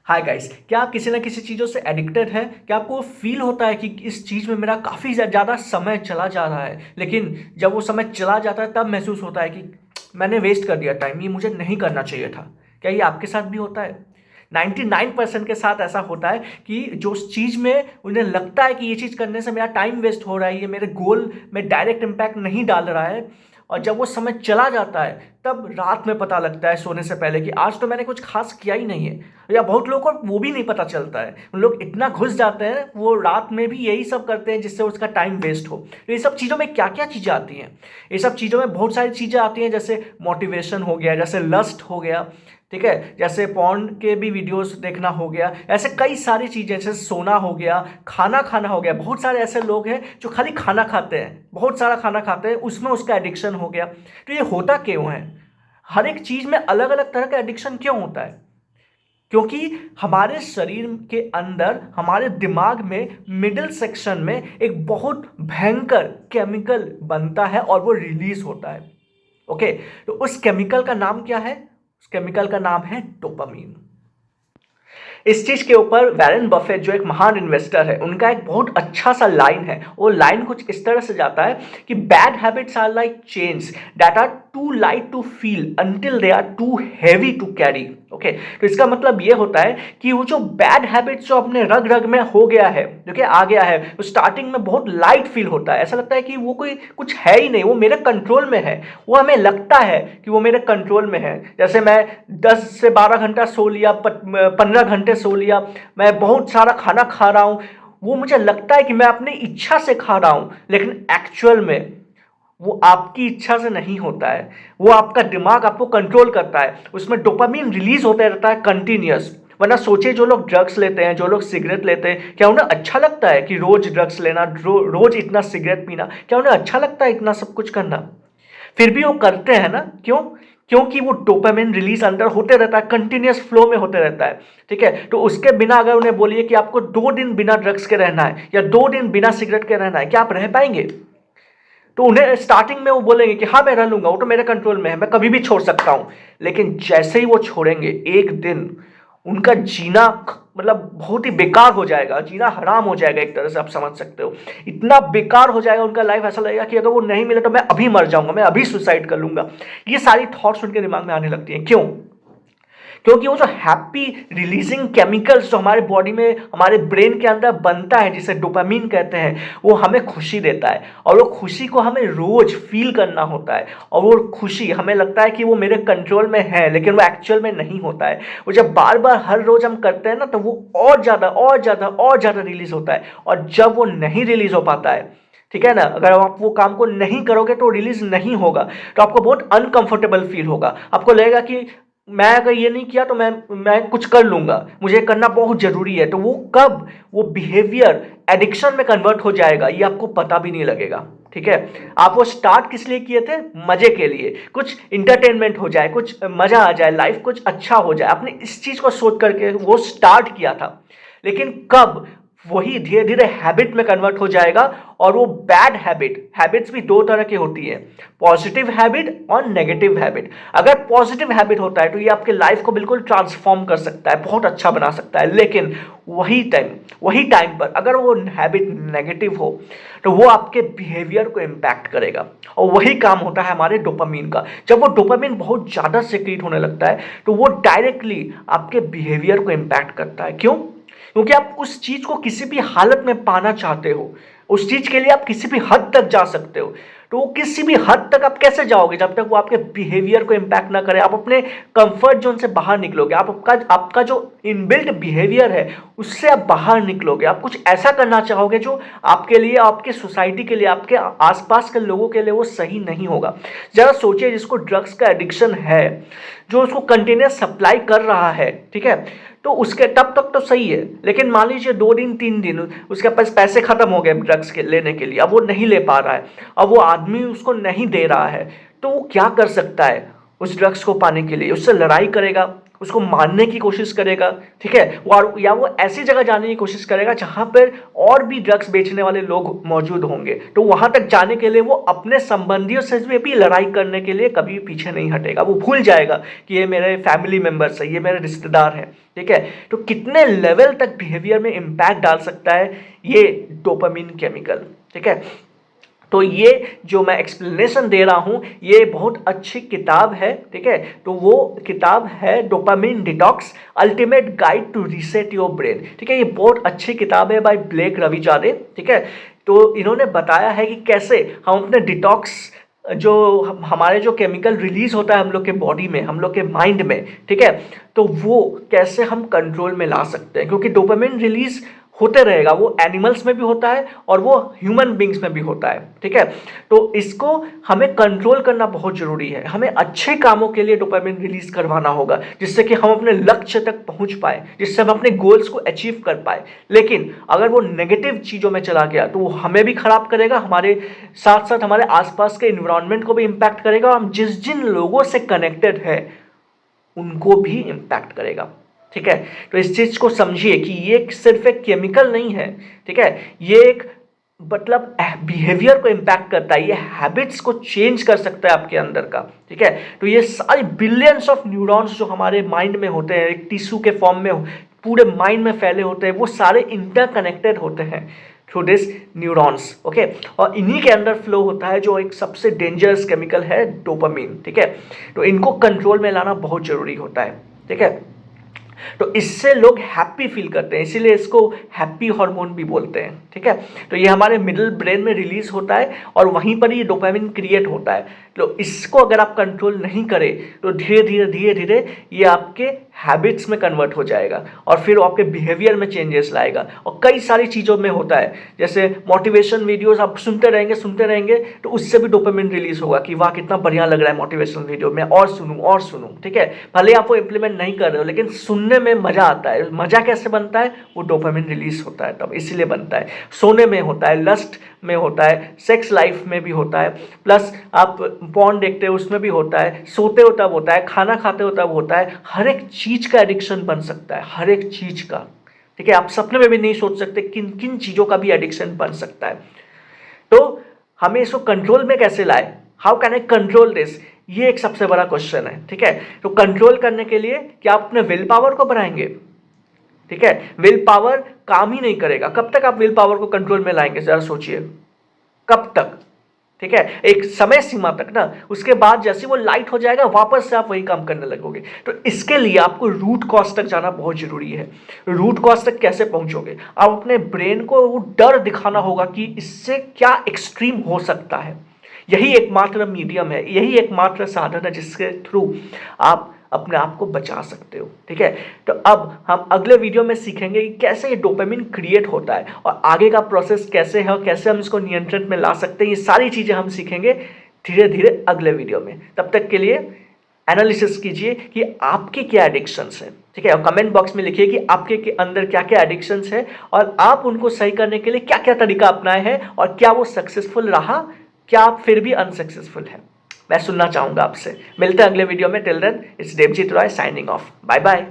Hi guys, क्या आप किसी ना किसी चीज़ों से एडिक्टेड हैं? क्या आपको फील होता है कि इस चीज़ में मेरा काफ़ी ज़्यादा समय चला जा रहा है, लेकिन जब वो समय चला जाता है तब महसूस होता है कि मैंने वेस्ट कर दिया टाइम, ये मुझे नहीं करना चाहिए था। क्या ये आपके साथ भी होता है? 99% के साथ ऐसा होता है कि जो उस चीज़ में उन्हें लगता है कि ये चीज़ करने से मेरा टाइम वेस्ट हो रहा है, ये मेरे गोल में डायरेक्ट इम्पैक्ट नहीं डाल रहा है, और जब वो समय चला जाता है तब रात में पता लगता है सोने से पहले कि आज तो मैंने कुछ खास किया ही नहीं है। या बहुत लोगों को वो भी नहीं पता चलता है, उन लोग इतना घुस जाते हैं वो रात में भी यही सब करते हैं जिससे उसका टाइम वेस्ट हो। तो ये सब चीज़ों में क्या क्या चीज़ें आती हैं? ये सब चीज़ों में बहुत सारी चीज़ें आती हैं, जैसे मोटिवेशन हो गया, जैसे लस्ट हो गया, ठीक है, जैसे पॉर्न के भी वीडियोस देखना हो गया, ऐसे कई सारी चीज़ें, जैसे सोना हो गया, खाना खाना हो गया। बहुत सारे ऐसे लोग हैं जो खाली खाना खाते हैं, बहुत सारा खाना खाते हैं, उसमें उसका एडिक्शन हो गया। तो ये होता क्यों है? हर एक चीज़ में अलग अलग तरह का एडिक्शन क्यों होता है? क्योंकि हमारे शरीर के अंदर, हमारे दिमाग में मिडिल सेक्शन में एक बहुत भयंकर केमिकल बनता है और वो रिलीज होता है। ओके, तो उस केमिकल का नाम क्या है? उस केमिकल का नाम है डोपामीन। इस चीज के ऊपर वैरेन बफेट जो एक महान इन्वेस्टर है, उनका एक बहुत अच्छा सा लाइन है। वो लाइन कुछ इस तरह से जाता है कि bad habits are like chains that are too light to feel until they are too heavy to carry. Okay, तो इसका मतलब ये होता है कि वो जो बैड हैबिट्स जो अपने रग रग में हो गया है, जो कि आ गया है, वो स्टार्टिंग में बहुत लाइट फील होता है, ऐसा लगता है कि वो कोई कुछ है ही नहीं, वो मेरे कंट्रोल में है। वो हमें लगता है कि वो मेरे कंट्रोल में है। जैसे मैं 10 से 12 घंटा सो लिया, 15 घंटे सो लिया, मैं बहुत सारा खाना खा रहा हूँ, वो मुझे लगता है कि मैं अपनी इच्छा से खा रहा हूँ, लेकिन एक्चुअल में वो आपकी इच्छा से नहीं होता है। वो आपका दिमाग आपको कंट्रोल करता है, उसमें डोपामीन रिलीज होता रहता है कंटिन्यूअस। वरना सोचिए, जो लोग ड्रग्स लेते हैं, जो लोग सिगरेट लेते हैं, क्या उन्हें अच्छा लगता है कि रोज ड्रग्स लेना, रोज इतना सिगरेट पीना? क्या उन्हें अच्छा लगता है इतना सब कुछ करना? फिर भी वो करते हैं ना, क्यों? क्योंकि वो डोपामिन रिलीज अंदर होते रहता है, कंटिन्यूअस फ्लो में होते रहता है। ठीक है, तो उसके बिना अगर उन्हें बोलिए कि आपको 2 दिन बिना ड्रग्स के रहना है या 2 दिन बिना सिगरेट के रहना है, क्या आप रह पाएंगे? तो उन्हें स्टार्टिंग में वो बोलेंगे कि हाँ मैं रह लूंगा, वो तो मेरे कंट्रोल में है, मैं कभी भी छोड़ सकता हूं। लेकिन जैसे ही वो छोड़ेंगे, एक दिन उनका जीना मतलब बहुत ही बेकार हो जाएगा, जीना हराम हो जाएगा, एक तरह से आप समझ सकते हो। इतना बेकार हो जाएगा उनका लाइफ, ऐसा लगेगा कि अगर वो नहीं मिले तो मैं अभी मर जाऊंगा, मैं अभी सुसाइड कर लूंगा। ये सारी थॉट्स उनके दिमाग में आने लगती हैं। क्यों? क्योंकि वो जो हैप्पी रिलीजिंग केमिकल्स जो हमारे बॉडी में, हमारे ब्रेन के अंदर बनता है, जिसे डोपामीन कहते हैं, वो हमें खुशी देता है। और वो खुशी को हमें रोज फील करना होता है, और वो खुशी हमें लगता है कि वो मेरे कंट्रोल में है, लेकिन वो एक्चुअल में नहीं होता है। वो जब बार बार हर रोज हम करते हैं ना, तो वो और ज़्यादा और ज़्यादा और ज़्यादा रिलीज होता है। और जब वो नहीं रिलीज हो पाता है, ठीक है ना, अगर आप वो काम को नहीं करोगे तो रिलीज नहीं होगा, तो आपको बहुत अनकंफर्टेबल फील होगा। आपको लगेगा कि मैं अगर ये नहीं किया तो मैं कुछ कर लूंगा, मुझे करना बहुत जरूरी है। तो वो कब वो बिहेवियर एडिक्शन में कन्वर्ट हो जाएगा, ये आपको पता भी नहीं लगेगा। ठीक है, आप वो स्टार्ट किस लिए किए थे? मजे के लिए, कुछ इंटरटेनमेंट हो जाए, कुछ मजा आ जाए, लाइफ कुछ अच्छा हो जाए, आपने इस चीज को सोच करके वो स्टार्ट किया था। लेकिन कब वही धीरे धीरे हैबिट में कन्वर्ट हो जाएगा। और वो बैड हैबिट्स भी दो तरह की होती है, पॉजिटिव हैबिट और नेगेटिव हैबिट। अगर पॉजिटिव हैबिट होता है तो ये आपके लाइफ को बिल्कुल ट्रांसफॉर्म कर सकता है, बहुत अच्छा बना सकता है। लेकिन वही टाइम पर अगर वो हैबिट नेगेटिव हो तो वो आपके बिहेवियर को इम्पैक्ट करेगा। और वही काम होता है हमारे डोपामीन का। जब वो डोपामीन बहुत ज़्यादा सिक्रीट होने लगता है तो वो डायरेक्टली आपके बिहेवियर को इम्पैक्ट करता है। क्यों? क्योंकि आप उस चीज को किसी भी हालत में पाना चाहते हो, उस चीज के लिए आप किसी भी हद तक जा सकते हो। तो वो किसी भी हद तक आप कैसे जाओगे जब तक वो आपके बिहेवियर को इम्पैक्ट ना करे? आप अपने कंफर्ट जोन से बाहर निकलोगे, आपका जो इनबिल्ट बिहेवियर है उससे आप बाहर निकलोगे, आप कुछ ऐसा करना चाहोगे जो आपके लिए, आपके सोसाइटी के लिए, आपके आसपास के लोगों के लिए वो सही नहीं होगा। जरा सोचिए, जिसको ड्रग्स का एडिक्शन है, जो उसको कंटिन्यूस सप्लाई कर रहा है, ठीक है, तो उसके तब तक तो सही है। लेकिन मान लीजिए 2 दिन 3 दिन उसके पास पैसे खत्म हो गए ड्रग्स के लेने के लिए, अब वो नहीं ले पा रहा है, अब वो आदमी उसको नहीं दे रहा है, तो वो क्या कर सकता है? उस ड्रग्स को पाने के लिए उससे लड़ाई करेगा, उसको मारने की कोशिश करेगा, ठीक है, और या वो ऐसी जगह जाने की कोशिश करेगा जहां पर और भी ड्रग्स बेचने वाले लोग मौजूद होंगे। तो वहां तक जाने के लिए वो अपने संबंधियों से भी लड़ाई करने के लिए कभी पीछे नहीं हटेगा। वो भूल जाएगा कि ये मेरे फैमिली मेंबर्स है, ये मेरे रिश्तेदार हैं, ठीक है। तो कितने लेवल तक बिहेवियर में इम्पैक्ट डाल सकता है ये डोपामिन केमिकल, ठीक है। तो ये जो मैं एक्सप्लेनेशन दे रहा हूँ ये बहुत अच्छी किताब है, ठीक है। तो वो किताब है dopamine detox ultimate guide to reset your brain, ठीक है। ये बहुत अच्छी किताब है बाय ब्लेक रविजादे, ठीक है। तो इन्होंने बताया है कि कैसे हम अपने डिटॉक्स जो हमारे जो केमिकल रिलीज होता है हम लोग के बॉडी में, हम लोग के माइंड में, ठीक है, तो वो कैसे हम कंट्रोल में ला सकते हैं। क्योंकि डोपामिन रिलीज होते रहेगा, वो एनिमल्स में भी होता है और वो ह्यूमन बींग्स में भी होता है, ठीक है। तो इसको हमें कंट्रोल करना बहुत जरूरी है। हमें अच्छे कामों के लिए डोपामिन रिलीज करवाना होगा जिससे कि हम अपने लक्ष्य तक पहुंच पाए, जिससे हम अपने गोल्स को अचीव कर पाए। लेकिन अगर वो नेगेटिव चीज़ों में चला गया तो वो हमें भी खराब करेगा, हमारे साथ साथ हमारे आसपास के इन्वायरमेंट को भी इम्पैक्ट करेगा, और हम जिन लोगों से कनेक्टेड है उनको भी इम्पैक्ट करेगा, ठीक है। तो इस चीज को समझिए कि ये सिर्फ एक केमिकल नहीं है, ठीक है, ये एक मतलब बिहेवियर को इम्पैक्ट करता है, ये हैबिट्स को चेंज कर सकता है आपके अंदर का, ठीक है। तो ये सारे बिलियंस ऑफ न्यूरॉन्स जो हमारे माइंड में होते हैं, एक टिश्यू के फॉर्म में पूरे माइंड में फैले होते हैं, वो सारे इंटरकनेक्टेड होते हैं थ्रू दिस न्यूरॉन्स, ओके। और इन्हीं के अंदर फ्लो होता है जो एक सबसे डेंजरस केमिकल है डोपामिन, ठीक है। तो इनको कंट्रोल में लाना बहुत जरूरी होता है, ठीक है। तो इससे लोग हैप्पी फील करते हैं, इसीलिए इसको हैप्पी हार्मोन भी बोलते हैं, ठीक है। तो ये हमारे मिडिल ब्रेन में रिलीज होता है और वहीं पर ये डोपामिन क्रिएट होता है। तो इसको अगर आप कंट्रोल नहीं करें तो धीरे धीरे ये आपके हैबिट्स में कन्वर्ट हो जाएगा और फिर आपके बिहेवियर में चेंजेस लाएगा। और कई सारी चीज़ों में होता है, जैसे मोटिवेशन वीडियोस आप सुनते रहेंगे तो उससे भी डोपामिन रिलीज होगा कि वाह कितना बढ़िया लग रहा है मोटिवेशनल वीडियो में, और सुनूं, ठीक है। भले आप वो इम्प्लीमेंट नहीं कर रहे हो लेकिन सुनने में मजा आता है। मजा कैसे बनता है? वो डोपामिन रिलीज होता है तब, इसीलिए बनता है। सोने में होता है, लस्ट में होता है, सेक्स लाइफ में भी होता है, प्लस आप पॉर्न देखते हो उसमें भी होता है, सोते हो तब होता है, खाना खाते हो तब होता है। हर एक चीज का एडिक्शन बन सकता है, हर एक चीज का, ठीक है। आप सपने में भी नहीं सोच सकते किन किन चीजों का भी एडिक्शन बन सकता है। तो हमें इसको कंट्रोल में कैसे लाए, how can I control this, ये एक सबसे बड़ा क्वेश्चन है, ठीक है। तो कंट्रोल करने के लिए क्या आप अपने विल पावर को बढ़ाएंगे? ठीक है, विल पावर काम ही नहीं करेगा। कब तक आप विल पावर को कंट्रोल में लाएंगे, जरा सोचिए, कब तक? ठीक है, एक समय सीमा तक ना, उसके बाद जैसे वो लाइट हो जाएगा वापस से आप वही काम करने लगोगे। तो इसके लिए आपको रूट कॉज तक जाना बहुत जरूरी है। रूट कॉज तक कैसे पहुंचोगे? आप अपने ब्रेन को वो डर दिखाना होगा कि इससे क्या एक्सट्रीम हो सकता है। यही एकमात्र मीडियम है, यही एकमात्र साधन है जिसके थ्रू आप अपने आप को बचा सकते हो, ठीक है। तो अब हम अगले वीडियो में सीखेंगे कि कैसे ये डोपामिन क्रिएट होता है और आगे का प्रोसेस कैसे है और कैसे हम इसको नियंत्रण में ला सकते हैं। ये सारी चीजें हम सीखेंगे धीरे धीरे अगले वीडियो में। तब तक के लिए एनालिसिस कीजिए कि आपके क्या एडिक्शंस हैं, ठीक है, और कमेंट बॉक्स में लिखिए कि आपके के अंदर क्या क्या एडिक्शंस है और आप उनको सही करने के लिए क्या क्या तरीका अपनाए हैं और क्या वो सक्सेसफुल रहा, क्या आप फिर भी अनसक्सेसफुल है। मैं सुनना चाहूंगा आपसे। मिलते हैं अगले वीडियो में। Till then it's Devjit Roy signing off. Bye bye.